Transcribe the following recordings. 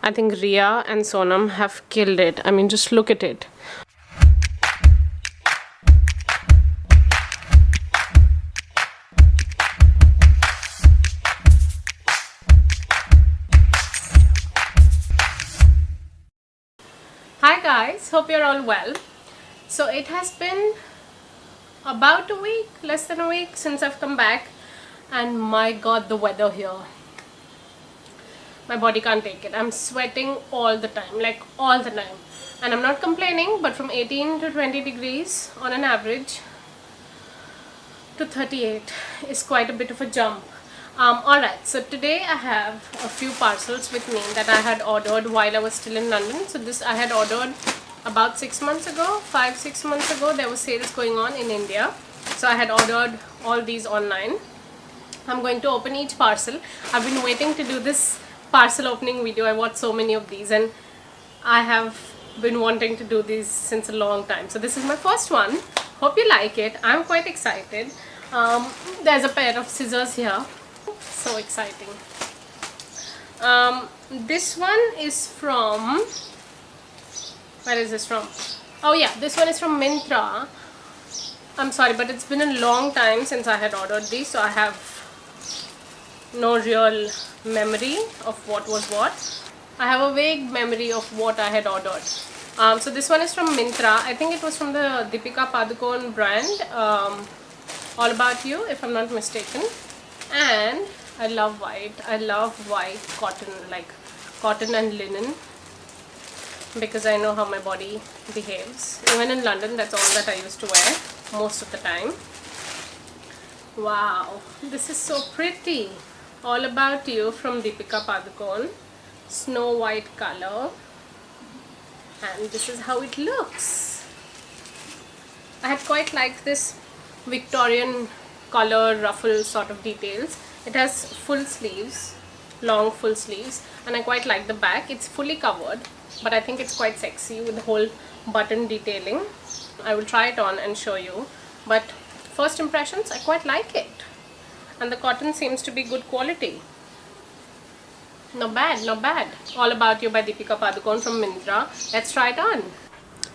I think Riya and Sonam have killed it. I mean, just look at it. Hi guys, hope you're all well. So it has been about a week, less than a week since I've come back, and my god, the weather here. My body can't take it. I'm sweating all the time, like all the time. And I'm not complaining, but from 18 to 20 degrees on an average to 38 is quite a bit of a jump. Alright, so today I have a few parcels with me that I had ordered while I was still in London. So this I had ordered about 6 months ago, 5-6 months ago. There were sales going on in India. So I had ordered all these online. I'm going to open each parcel. I've been waiting to do this parcel opening video. I watched so many of these and I have been wanting to do these since a long time. So this is my first one. Hope you like it. I'm quite excited. There's a pair of scissors here. So exciting. This one is from, where is this from? Oh yeah, this one is from Myntra. I'm sorry, but it's been a long time since I had ordered these, so I have no real memory of what was what. I have a vague memory of what I had ordered. So this one is from Myntra. I think it was from the Deepika Padukone brand, All About You, if I'm not mistaken. And I love white. I love white cotton, like cotton and linen, because I know how my body behaves. Even in London, that's all that I used to wear most of the time. Wow, this is so pretty. All About You from Deepika Padukone. Snow white color. And this is how it looks. I had quite liked this Victorian color ruffle sort of details. It has full sleeves, long full sleeves, and I quite like the back. It's fully covered, but I think it's quite sexy with the whole button detailing. I will try it on and show you, but first impressions, I quite like it. And the cotton seems to be good quality. Not bad, not bad. All About You by Deepika Padukone from Myntra. Let's try it on.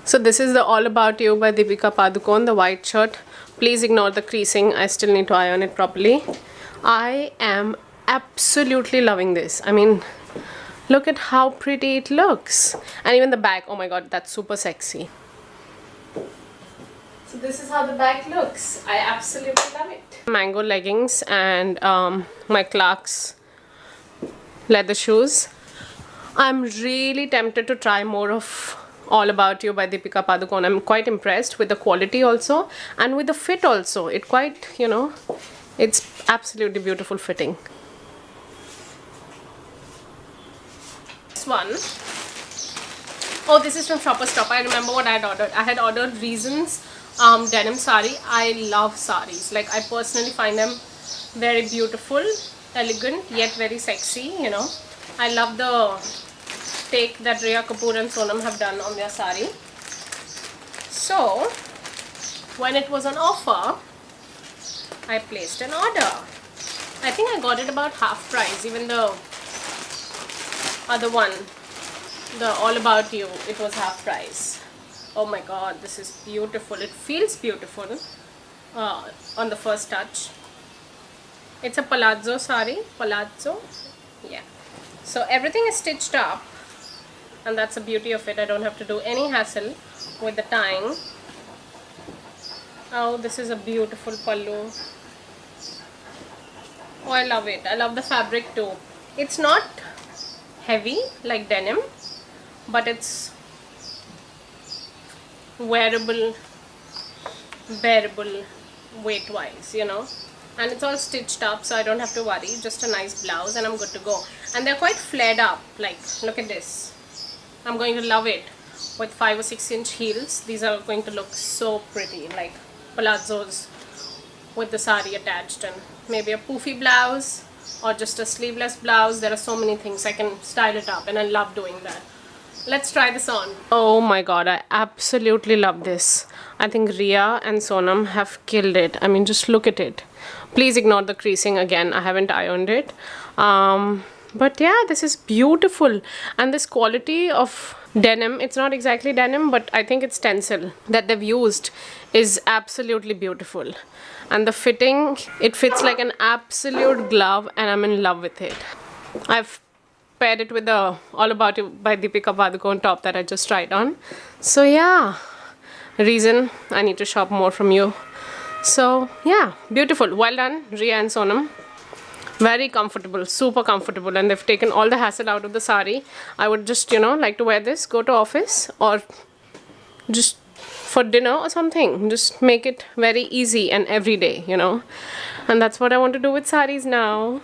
So this is the All About You by Deepika Padukone, the white shirt. Please ignore the creasing. I still need to iron it properly. I am absolutely loving this. I mean, look at how pretty it looks. And even the back, oh my god, that's super sexy. So this is how the back looks. I absolutely love it. Mango leggings and my Clarks leather shoes. I'm really tempted to try more of All About You by Deepika Padukone. I'm quite impressed with the quality also and with the fit also. It quite, you know, it's absolutely beautiful fitting. This one, oh, this is from Shoppers Stop. I remember what I had ordered. I had ordered Reasons denim sari. I love saris. Like, I personally find them very beautiful, elegant, yet very sexy, you know. I love the take that Riya Kapoor and Sonam have done on their sari. So when it was on offer, I placed an order. I think I got it about half price. Even the other one, the All About You, it was half price. Oh my god, this is beautiful. It feels beautiful on the first touch. It's a palazzo sari. Palazzo, yeah. So everything is stitched up, and that's the beauty of it. I don't have to do any hassle with the tying. Oh, this is a beautiful pallu. Oh, I love it. I love the fabric too. It's not heavy like denim, but it's wearable, bearable weight wise, you know. And it's all stitched up, so I don't have to worry. Just a nice blouse and I'm good to go. And they're quite flared up. Like, look at this. I'm going to love it with 5 or 6 inch heels. These are going to look so pretty, like palazzos with the sari attached, and maybe a poofy blouse or just a sleeveless blouse. There are so many things I can style it up, and I love doing that. Let's try this on. Oh my god, I absolutely love this. I think Riya and Sonam have killed it. I mean, just look at it. Please ignore the creasing again. I haven't ironed it. But yeah, this is beautiful. And this quality of denim, it's not exactly denim, but I think it's tencel that they've used, is absolutely beautiful. And the fitting, it fits like an absolute glove, and I'm in love with it. I've paired it with the All About You by Deepika Padukone top that I just tried on. So yeah, reason I need to shop more from you. So yeah, beautiful. Well done, Riya and Sonam. Very comfortable, super comfortable, and they've taken all the hassle out of the sari. I would just, like to wear this, go to office, or just for dinner or something. Just make it very easy and everyday, And that's what I want to do with saris now.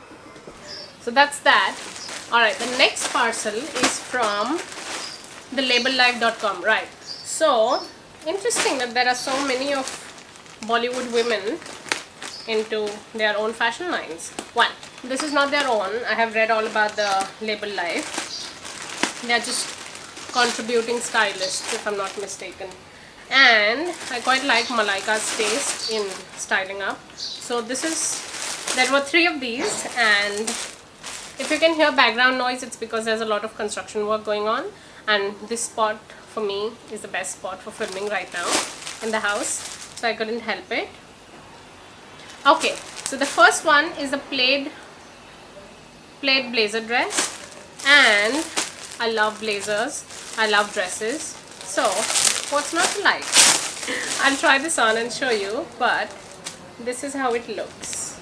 So that's that. Alright, the next parcel is from the labellife.com. Right. So, interesting that there are so many of Bollywood women into their own fashion lines. One, this is not their own. I have read all about the Label Life. They are just contributing stylists, if I'm not mistaken. And I quite like Malaika's taste in styling up. So there were 3 of these, and if you can hear background noise, it's because there's a lot of construction work going on, and this spot for me is the best spot for filming right now in the house, so I couldn't help it. Okay, so the first one is a plaid blazer dress, and I love blazers, I love dresses, so what's not to like? I'll try this on and show you, but this is how it looks.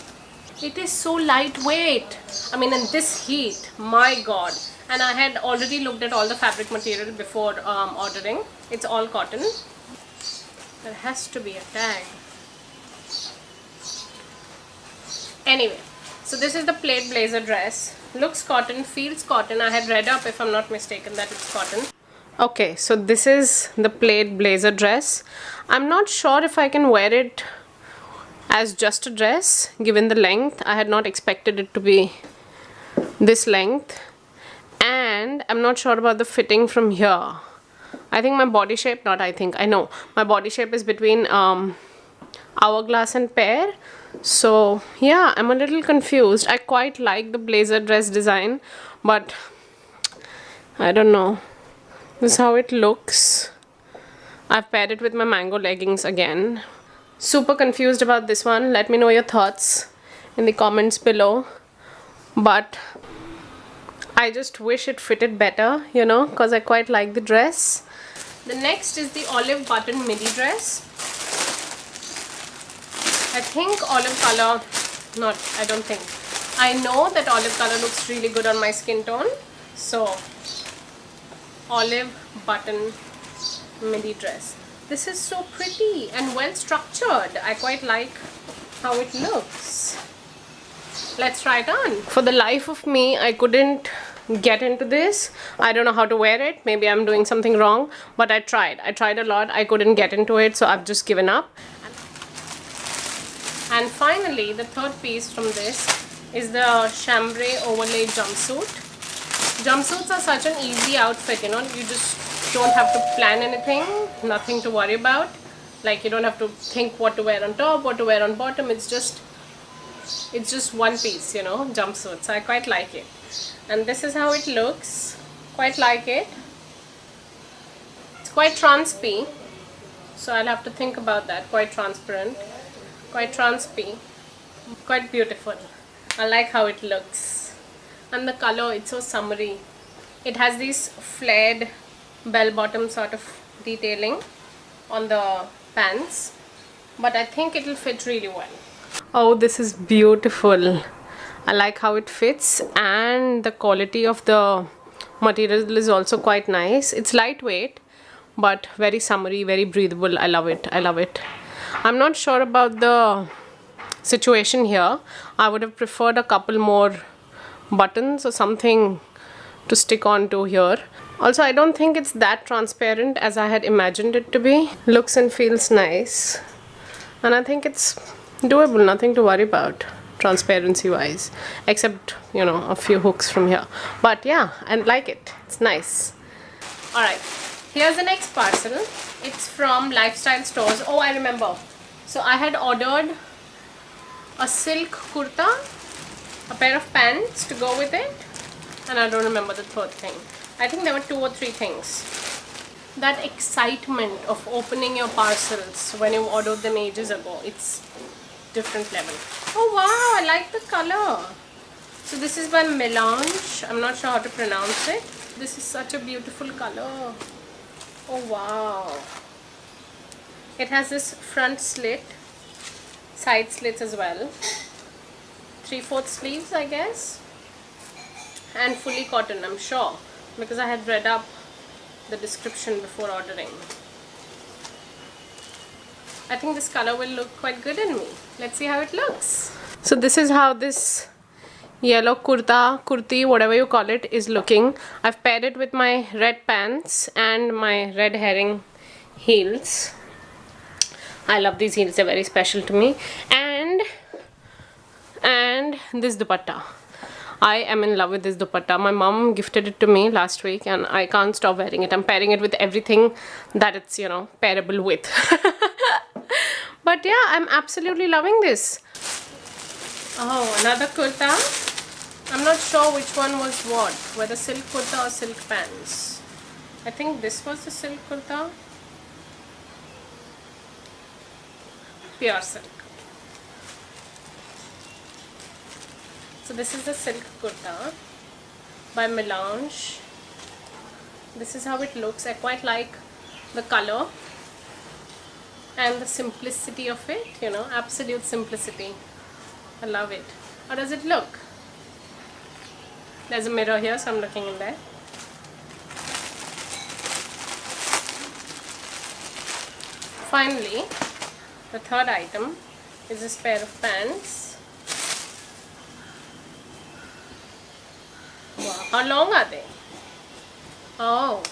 It is so lightweight. I mean, in this heat, my god. And I had already looked at all the fabric material before ordering. It's all cotton. There has to be a tag. Anyway, so this is the plaid blazer dress. Looks cotton, feels cotton. I had read up, if I'm not mistaken, that it's cotton. Okay, so this is the plaid blazer dress. I'm not sure if I can wear it as just a dress, given the length. I had not expected it to be this length. And I'm not sure about the fitting from here. I think my body shape, I know. My body shape is between hourglass and pear. So yeah, I'm a little confused. I quite like the blazer dress design, but I don't know. This is how it looks. I've paired it with my mango leggings again. Super confused about this one. Let me know your thoughts in the comments below. But I just wish it fitted better, because I quite like the dress. The next is the olive button midi dress. I think olive color, I don't think. I know that olive color looks really good on my skin tone. So, olive button midi dress. This is so pretty and well structured. I quite like how it looks. Let's try it on. For the life of me, I couldn't get into this. I don't know how to wear it. Maybe I'm doing something wrong, but I tried a lot. I couldn't get into it, so I've just given up. And finally, the third piece from this is the chambray overlay jumpsuit. Jumpsuits are such an easy outfit, you just don't have to plan anything, nothing to worry about. Like, you don't have to think what to wear on top, what to wear on bottom. It's just one piece, jumpsuit. So I quite like it. And this is how it looks. Quite like it. It's quite transpi, so I'll have to think about that. Quite transparent, quite transpi, quite beautiful. I like how it looks. And the color, it's so summery. It has these flared bell-bottom sort of detailing on the pants, but I think it'll fit really well. Oh, this is beautiful. I like how it fits, and the quality of the material is also quite nice. It's lightweight, but very summery, very breathable. I love it. I love it. I'm not sure about the situation here. I would have preferred a couple more buttons or something to stick on to here. Also, I don't think it's that transparent as I had imagined it to be. Looks and feels nice, and I think it's doable, nothing to worry about transparency wise, except a few hooks from here. But yeah, I like it. It's nice. Alright, here's the next parcel. It's from Lifestyle Stores. Oh, I remember. So I had ordered a silk kurta, a pair of pants to go with it, and I don't remember the third thing. I think there were 2 or 3 things. That excitement of opening your parcels when you ordered them ages ago, it's different level. Oh wow, I like the color. So this is by Melange. I'm not sure how to pronounce it. This is such a beautiful color. Oh wow. It has this front slit, side slits as well. 3/4 sleeves, I guess. And fully cotton, I'm sure, because I had read up the description before ordering. I think this color will look quite good in me. Let's see how it looks. So this is how this yellow kurti, whatever you call it, is looking. I've paired it with my red pants and my red herring heels. I love these heels, they're very special to me. And this dupatta. I am in love with this dupatta. My mom gifted it to me last week and I can't stop wearing it. I'm pairing it with everything that it's, you know, pairable with. But yeah, I'm absolutely loving this. Oh, another kurta. I'm not sure which one was what, whether silk kurta or silk pants. I think this was the silk kurta. Pure silk. So this is the silk kurta by Melange. This is how it looks. I quite like the color and the simplicity of it, you know, absolute simplicity. I love it. How does it look? There's a mirror here, so I'm looking in there. Finally, the third item is this pair of pants. Wow, how long are they? Oh,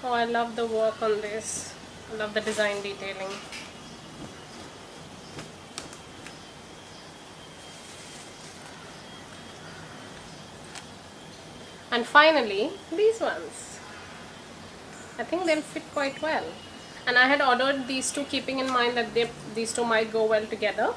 I love the work on this. I love the design detailing. And finally, these ones. I think they'll fit quite well. And I had ordered these two keeping in mind that these two might go well together.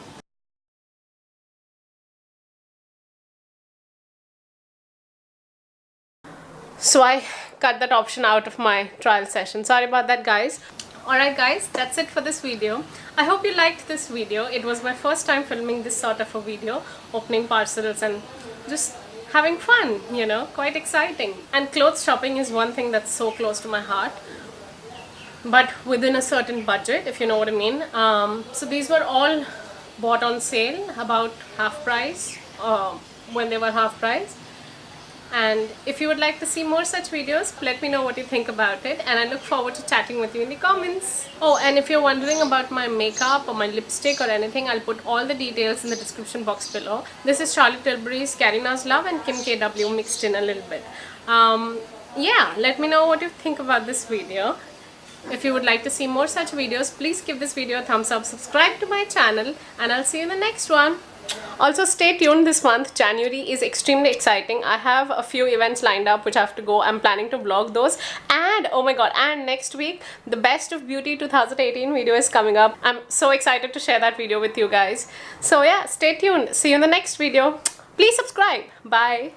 So I cut that option out of my trial session. Sorry about that, guys. Alright guys, that's it for this video. I hope you liked this video. It was my first time filming this sort of a video, opening parcels and just having fun, you know, quite exciting. And clothes shopping is one thing that's so close to my heart, but within a certain budget, if you know what I mean. So these were all bought on sale, about half price, when they were half price. And if you would like to see more such videos, let me know what you think about it, and I look forward to chatting with you in the comments. Oh, and if you're wondering about my makeup or my lipstick or anything, I'll put all the details in the description box below. This is Charlotte Tilbury's Karina's Love and Kim KW mixed in a little bit. Yeah, let me know what you think about this video. If you would like to see more such videos, please give this video a thumbs up, subscribe to my channel, and I'll see you in the next one. Also stay tuned this month. January is extremely exciting. I have a few events lined up which I have to go. I'm planning to vlog those, and oh my god, and next week the Best of Beauty 2018 video is coming up. I'm so excited to share that video with you guys. So yeah, stay tuned. See you in the next video. Please subscribe. Bye.